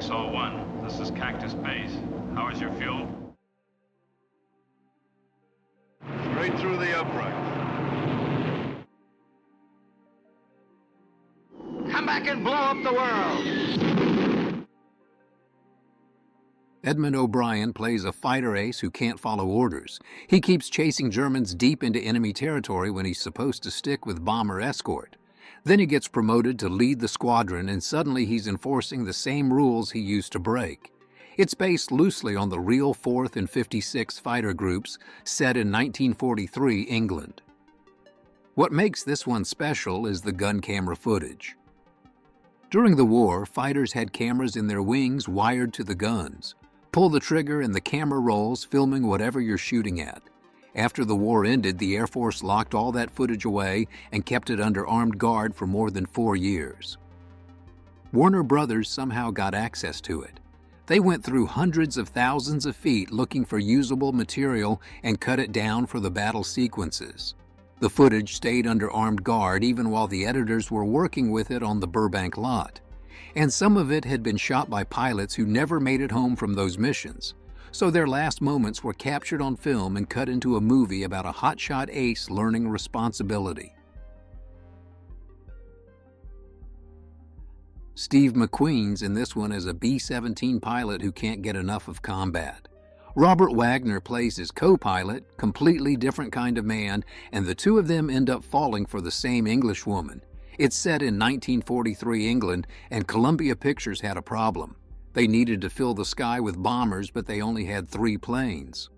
601. This is Cactus Base. How is your fuel? Straight through the upright. Come back and blow up the world! Edmund O'Brien plays a fighter ace who can't follow orders. He keeps chasing Germans deep into enemy territory when he's supposed to stick with bomber escort. Then he gets promoted to lead the squadron, and suddenly he's enforcing the same rules he used to break. It's based loosely on the real 4th and 56th fighter groups set in 1943 England. What makes this one special is the gun camera footage. During the war, fighters had cameras in their wings wired to the guns. Pull the trigger and the camera rolls, filming whatever you're shooting at. After the war ended, the Air Force locked all that footage away and kept it under armed guard for more than 4 years. Warner Brothers somehow got access to it. They went through hundreds of thousands of feet looking for usable material and cut it down for the battle sequences. The footage stayed under armed guard even while the editors were working with it on the Burbank lot. And some of it had been shot by pilots who never made it home from those missions. So their last moments were captured on film and cut into a movie about a hotshot ace learning responsibility. Steve McQueen's in this one as a B-17 pilot who can't get enough of combat. Robert Wagner plays his co-pilot, completely different kind of man, and the two of them end up falling for the same English woman. It's set in 1943 England, and Columbia Pictures had a problem. They needed to fill the sky with bombers, but they only had 3 planes.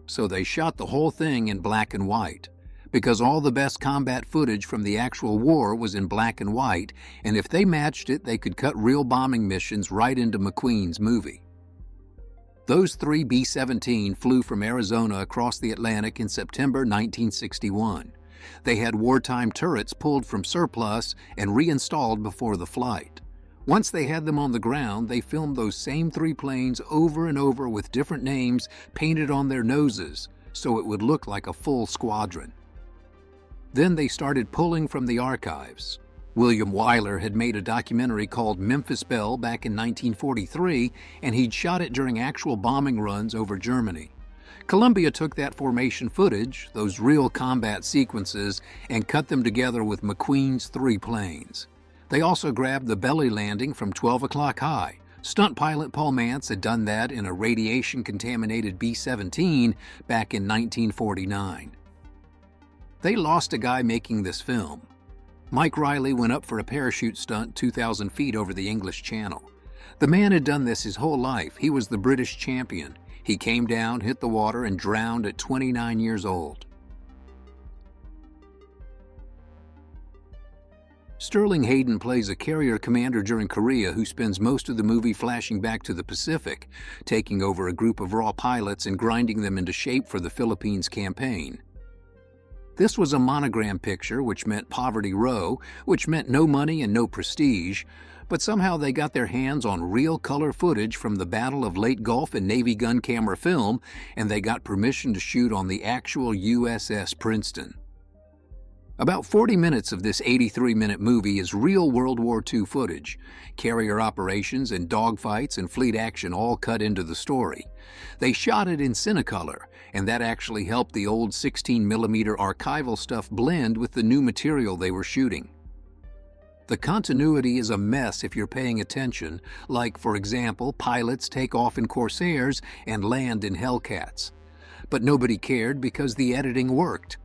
So they shot the whole thing in black and white, because all the best combat footage from the actual war was in black and white, and if they matched it, they could cut real bombing missions right into McQueen's movie. Those 3 B-17 flew from Arizona across the Atlantic in September 1961. They had wartime turrets pulled from surplus and reinstalled before the flight. Once they had them on the ground, they filmed those same 3 planes over and over with different names painted on their noses, so it would look like a full squadron. Then they started pulling from the archives. William Wyler had made a documentary called Memphis Belle back in 1943, and he'd shot it during actual bombing runs over Germany. Columbia took that formation footage, those real combat sequences, and cut them together with McQueen's 3 planes. They also grabbed the belly landing from 12 O'Clock High. Stunt pilot Paul Mantz had done that in a radiation-contaminated B-17 back in 1949. They lost a guy making this film. Mike Riley went up for a parachute stunt 2,000 feet over the English Channel. The man had done this his whole life. He was the British champion. He came down, hit the water, and drowned at 29 years old. Sterling Hayden plays a carrier commander during Korea who spends most of the movie flashing back to the Pacific, taking over a group of raw pilots and grinding them into shape for the Philippines campaign. This was a monogram picture, which meant Poverty Row, which meant no money and no prestige, but somehow they got their hands on real color footage from the Battle of Lake Gulf and Navy gun camera film, and they got permission to shoot on the actual USS Princeton. About 40 minutes of this 83-minute movie is real World War II footage. Carrier operations and dogfights and fleet action all cut into the story. They shot it in Cinecolor, and that actually helped the old 16mm archival stuff blend with the new material they were shooting. The continuity is a mess if you're paying attention, like, for example, pilots take off in Corsairs and land in Hellcats. But nobody cared because the editing worked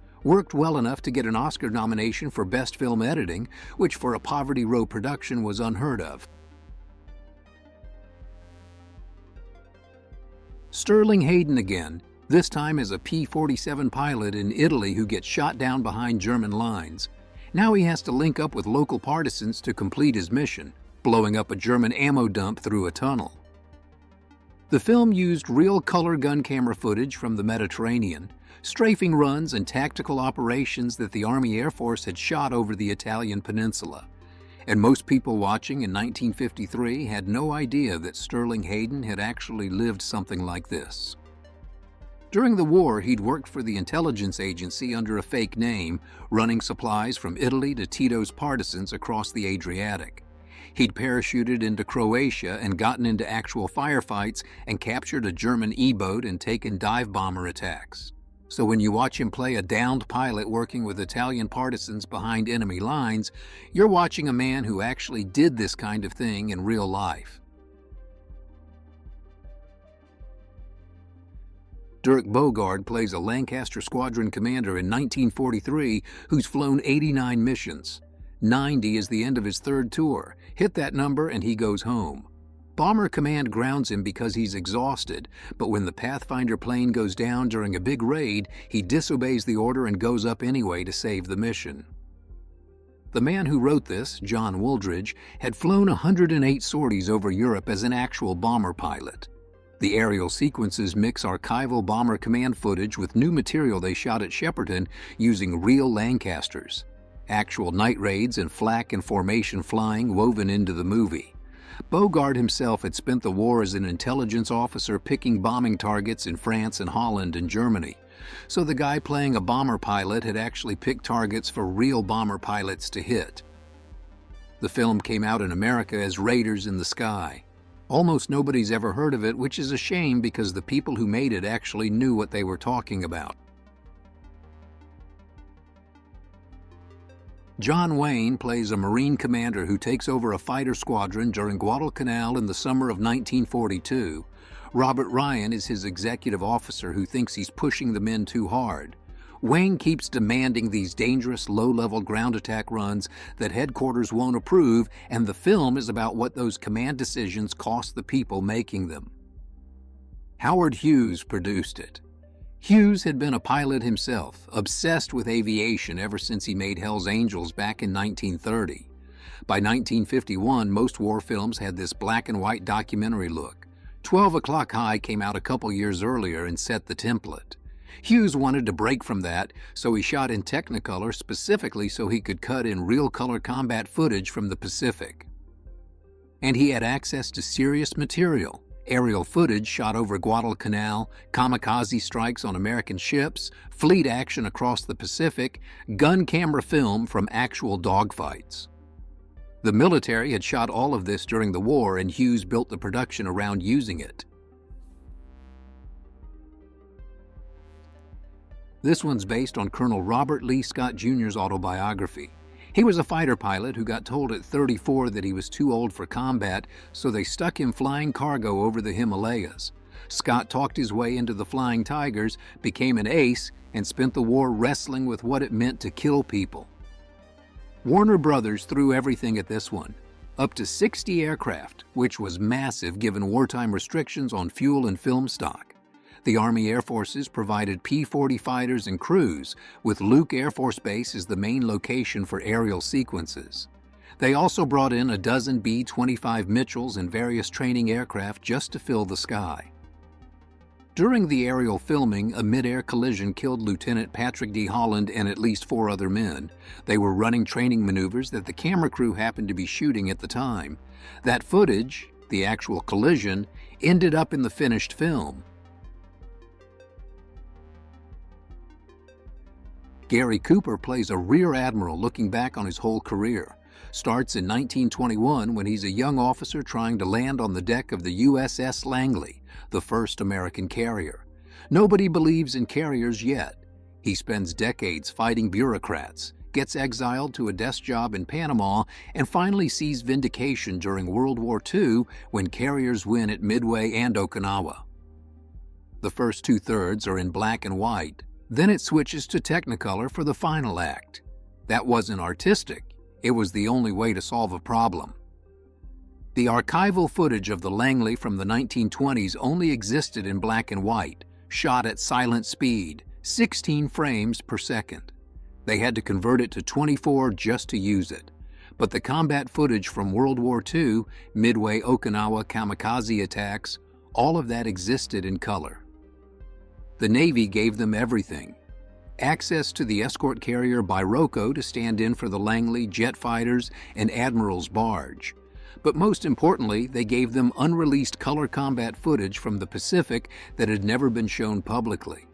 well enough to get an Oscar nomination for Best Film Editing, which for a Poverty Row production was unheard of. Sterling Hayden again, this time as a P-47 pilot in Italy who gets shot down behind German lines. Now he has to link up with local partisans to complete his mission, blowing up a German ammo dump through a tunnel. The film used real color gun camera footage from the Mediterranean, strafing runs and tactical operations that the Army Air Force had shot over the Italian peninsula. And most people watching in 1953 had no idea that Sterling Hayden had actually lived something like this. During the war, he'd worked for the intelligence agency under a fake name, running supplies from Italy to Tito's partisans across the Adriatic. He'd parachuted into Croatia and gotten into actual firefights and captured a German E-boat and taken dive bomber attacks. So when you watch him play a downed pilot working with Italian partisans behind enemy lines, you're watching a man who actually did this kind of thing in real life. Dirk Bogarde plays a Lancaster Squadron commander in 1943 who's flown 89 missions. 90 is the end of his third tour. Hit that number and he goes home. Bomber Command grounds him because he's exhausted, but when the Pathfinder plane goes down during a big raid, he disobeys the order and goes up anyway to save the mission. The man who wrote this, John Wooldridge, had flown 108 sorties over Europe as an actual bomber pilot. The aerial sequences mix archival Bomber Command footage with new material they shot at Shepperton using real Lancasters. Actual night raids and flak and formation flying woven into the movie. Bogarde himself had spent the war as an intelligence officer picking bombing targets in France and Holland and Germany. So the guy playing a bomber pilot had actually picked targets for real bomber pilots to hit. The film came out in America as Raiders in the Sky. Almost nobody's ever heard of it, which is a shame because the people who made it actually knew what they were talking about. John Wayne plays a Marine commander who takes over a fighter squadron during Guadalcanal in the summer of 1942. Robert Ryan is his executive officer who thinks he's pushing the men too hard. Wayne keeps demanding these dangerous low-level ground attack runs that headquarters won't approve, and the film is about what those command decisions cost the people making them. Howard Hughes produced it. Hughes had been a pilot himself, obsessed with aviation ever since he made Hell's Angels back in 1930. By 1951, most war films had this black and white documentary look. 12 O'Clock High came out a couple years earlier and set the template. Hughes wanted to break from that, so he shot in Technicolor specifically so he could cut in real color combat footage from the Pacific. And he had access to serious material. Aerial footage shot over Guadalcanal, kamikaze strikes on American ships, fleet action across the Pacific, gun camera film from actual dogfights. The military had shot all of this during the war, and Hughes built the production around using it. This one's based on Colonel Robert Lee Scott Jr.'s autobiography. He was a fighter pilot who got told at 34 that he was too old for combat, so they stuck him flying cargo over the Himalayas. Scott talked his way into the Flying Tigers, became an ace, and spent the war wrestling with what it meant to kill people. Warner Brothers threw everything at this one. Up to 60 aircraft, which was massive given wartime restrictions on fuel and film stock. The Army Air Forces provided P-40 fighters and crews, with Luke Air Force Base as the main location for aerial sequences. They also brought in a dozen B-25 Mitchells and various training aircraft just to fill the sky. During the aerial filming, a mid-air collision killed Lieutenant Patrick D. Holland and at least 4 other men. They were running training maneuvers that the camera crew happened to be shooting at the time. That footage, the actual collision, ended up in the finished film. Gary Cooper plays a rear admiral looking back on his whole career. Starts in 1921 when he's a young officer trying to land on the deck of the USS Langley, the first American carrier. Nobody believes in carriers yet. He spends decades fighting bureaucrats, gets exiled to a desk job in Panama, and finally sees vindication during World War II when carriers win at Midway and Okinawa. The first 2/3 are in black and white. Then it switches to Technicolor for the final act. That wasn't artistic. It was the only way to solve a problem. The archival footage of the Langley from the 1920s only existed in black and white, shot at silent speed, 16 frames per second. They had to convert it to 24 just to use it. But the combat footage from World War II, Midway Okinawa kamikaze attacks, all of that existed in color. The Navy gave them everything. Access to the escort carrier Bairoko to stand in for the Langley, jet fighters, and Admiral's barge. But most importantly, they gave them unreleased color combat footage from the Pacific that had never been shown publicly.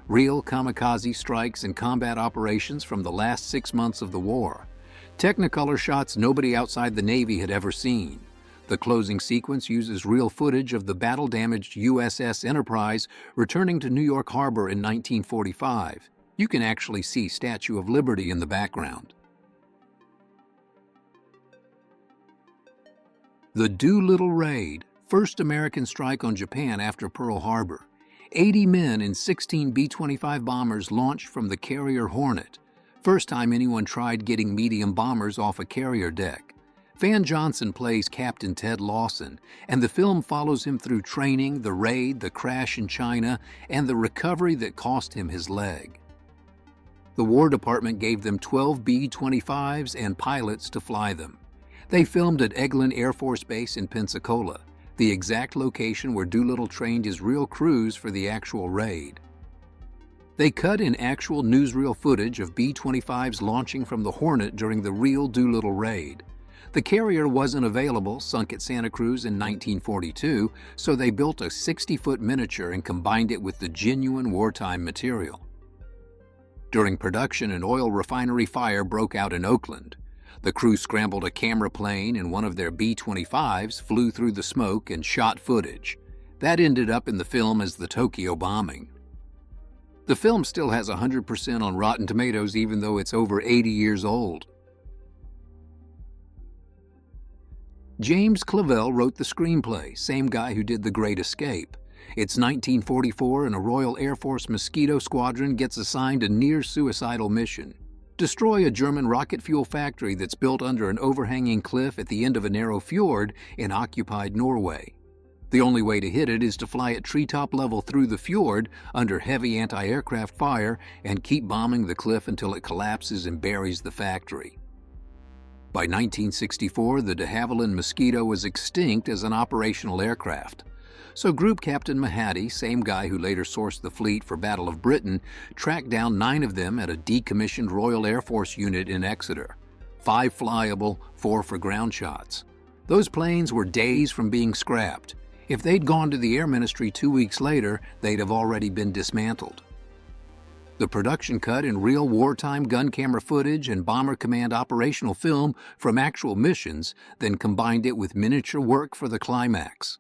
Real kamikaze strikes and combat operations from the last 6 months of the war. Technicolor shots nobody outside the Navy had ever seen. The closing sequence uses real footage of the battle-damaged USS Enterprise returning to New York Harbor in 1945. You can actually see Statue of Liberty in the background. The Doolittle Raid, first American strike on Japan after Pearl Harbor. 80 men in 16 B-25 bombers launched from the carrier Hornet. First time anyone tried getting medium bombers off a carrier deck. Van Johnson plays Captain Ted Lawson, and the film follows him through training, the raid, the crash in China, and the recovery that cost him his leg. The War Department gave them 12 B-25s and pilots to fly them. They filmed at Eglin Air Force Base in Pensacola, the exact location where Doolittle trained his real crews for the actual raid. They cut in actual newsreel footage of B-25s launching from the Hornet during the real Doolittle raid. The carrier wasn't available, sunk at Santa Cruz in 1942, so they built a 60-foot miniature and combined it with the genuine wartime material. During production, an oil refinery fire broke out in Oakland. The crew scrambled a camera plane and one of their B-25s flew through the smoke and shot footage. That ended up in the film as the Tokyo bombing. The film still has 100% on Rotten Tomatoes even though it's over 80 years old. James Clavell wrote the screenplay, same guy who did The Great Escape. It's 1944 and a Royal Air Force Mosquito Squadron gets assigned a near-suicidal mission. Destroy a German rocket fuel factory that's built under an overhanging cliff at the end of a narrow fjord in occupied Norway. The only way to hit it is to fly at treetop level through the fjord under heavy anti-aircraft fire and keep bombing the cliff until it collapses and buries the factory. By 1964, the de Havilland Mosquito was extinct as an operational aircraft. So Group Captain Mahady, same guy who later sourced the fleet for Battle of Britain, tracked down 9 of them at a decommissioned Royal Air Force unit in Exeter. 5 flyable, 4 for ground shots. Those planes were days from being scrapped. If they'd gone to the Air Ministry 2 weeks later, they'd have already been dismantled. The production cut in real wartime gun camera footage and Bomber Command operational film from actual missions, then combined it with miniature work for the climax.